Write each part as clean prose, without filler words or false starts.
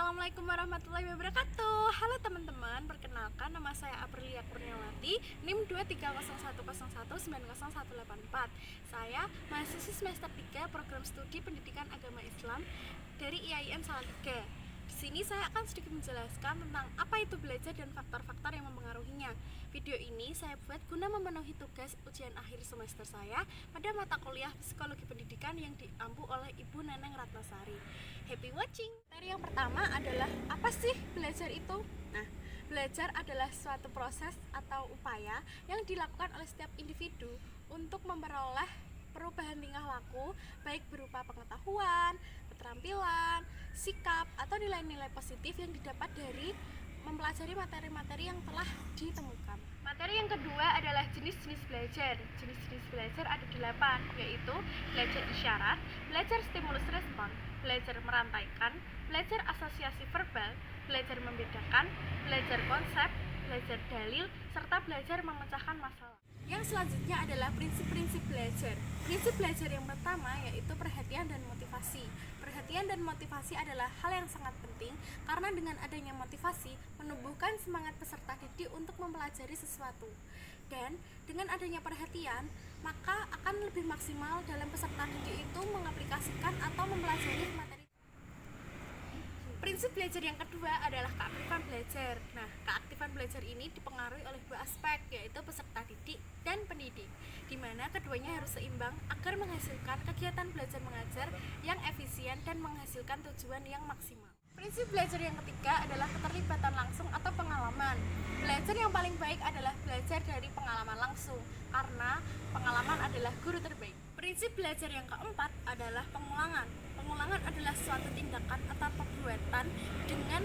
Assalamualaikum warahmatullahi wabarakatuh. Halo teman-teman, perkenalkan nama saya Aprilia Kurniawati, NIM 23011190184. Saya mahasiswi semester 3 program studi pendidikan agama Islam dari IAIN Salatiga. Di sini saya akan sedikit menjelaskan tentang apa itu belajar dan faktor-faktor yang mempengaruhinya. Video ini saya buat guna memenuhi tugas ujian akhir semester saya pada mata kuliah Psikologi Pendidikan yang diampu oleh Ibu Neneng Ratnasari. Happy watching! Materi yang pertama adalah apa sih belajar itu? Nah, belajar adalah suatu proses atau upaya yang dilakukan oleh setiap individu untuk memperoleh perubahan tingkah laku, baik berupa pengetahuan, keterampilan, sikap, atau nilai-nilai positif yang didapat dari mempelajari materi-materi yang telah ditemukan. Materi yang kedua adalah jenis-jenis belajar. Jenis-jenis belajar ada 8, yaitu belajar isyarat, belajar stimulus respon, belajar merantaikan, belajar asosiasi verbal, belajar membedakan, belajar konsep, belajar dalil, serta belajar memecahkan masalah. Yang selanjutnya adalah prinsip-prinsip belajar. Prinsip belajar yang pertama yaitu perhatian dan motivasi. Perhatian dan motivasi adalah hal yang sangat penting karena dengan adanya motivasi menumbuhkan semangat peserta didik untuk mempelajari sesuatu. Dan dengan adanya perhatian, maka akan lebih maksimal dalam peserta didik itu mengaplikasikan atau mempelajari materi. Prinsip belajar yang kedua adalah keaktifan belajar. Nah, keaktifan belajar ini dipengaruhi oleh dua aspek, yaitu peserta didik dan pendidik, di mana keduanya harus seimbang agar menghasilkan kegiatan belajar mengajar yang efisien dan menghasilkan tujuan yang maksimal. Prinsip belajar yang ketiga adalah keterlibatan langsung atau pengalaman. Belajar yang paling baik adalah belajar dari pengalaman langsung, karena pengalaman adalah guru terbaik. Prinsip belajar yang keempat adalah pengulangan. Pengulangan adalah suatu tindakan atau perbuatan dengan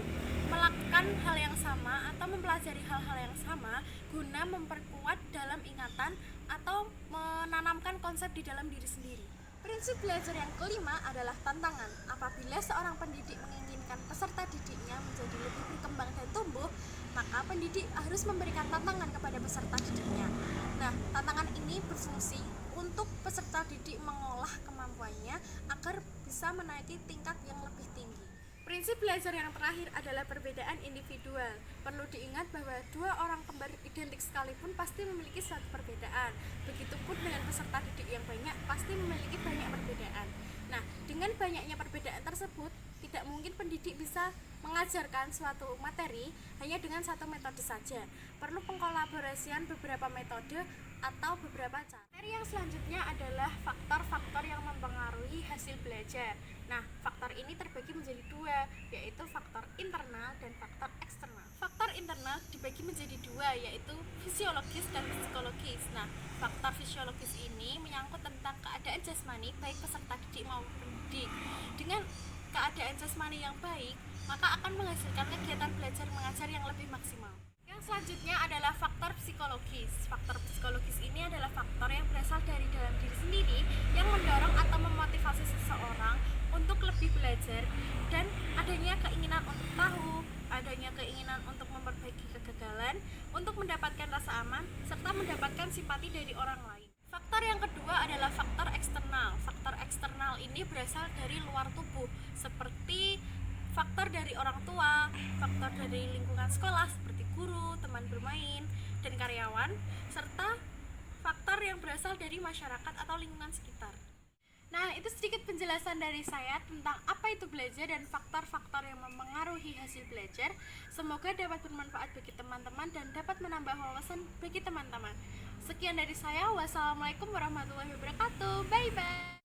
melakukan hal yang sama atau mempelajari hal-hal yang sama guna memperkuat dalam ingatan atau menanamkan konsep di dalam diri sendiri. Prinsip belajar yang kelima adalah tantangan. Apabila seorang pendidik menginginkan peserta didiknya menjadi lebih berkembang dan tumbuh, maka pendidik harus memberikan tantangan kepada peserta didiknya. Nah, tantangan ini berfungsi untuk peserta didik mengolah kemampuannya agar bisa menaiki tingkat yang lebih tinggi. Prinsip belajar yang terakhir adalah perbedaan individual. Perlu diingat bahwa dua orang kembar identik sekalipun pasti memiliki suatu perbedaan. Begitupun dengan peserta didik yang banyak pasti memiliki banyak perbedaan. Nah, dengan banyaknya perbedaan tersebut, tidak mungkin pendidik bisa mengajarkan suatu materi hanya dengan satu metode saja. Perlu pengkolaborasian beberapa metode atau beberapa cara. Materi yang selanjutnya adalah faktor-faktor yang mempengaruhi hasil belajar. Nah, faktor ini terbagi menjadi dua, yaitu faktor internal dan faktor eksternal. Faktor internal dibagi menjadi dua, yaitu fisiologis dan psikologis. Nah, faktor fisiologis ini menyangkut tentang keadaan jasmani baik peserta didik maupun pendidik. Dengan keadaan jasmani yang baik, maka akan menghasilkan kegiatan belajar mengajar yang lebih maksimal. Yang selanjutnya adalah faktor psikologis. Faktor psikologis ini adalah faktor yang berasal dari dalam diri sendiri yang mendorong atau memotivasi seseorang untuk lebih belajar dan adanya keinginan untuk tahu, adanya keinginan untuk memperbaiki kegagalan, untuk mendapatkan rasa aman, serta mendapatkan simpati dari orang lain. Faktor yang kedua adalah faktor eksternal. Faktor eksternal ini berasal dari luar tubuh, seperti faktor dari orang tua, faktor dari lingkungan sekolah seperti guru, teman bermain, dan karyawan, serta faktor yang berasal dari masyarakat atau lingkungan sekitar. Nah, itu sedikit penjelasan dari saya tentang apa itu belajar dan faktor-faktor yang mempengaruhi hasil belajar. Semoga dapat bermanfaat bagi teman-teman dan dapat menambah wawasan bagi teman-teman. Sekian dari saya. Wassalamualaikum warahmatullahi wabarakatuh. Bye-bye.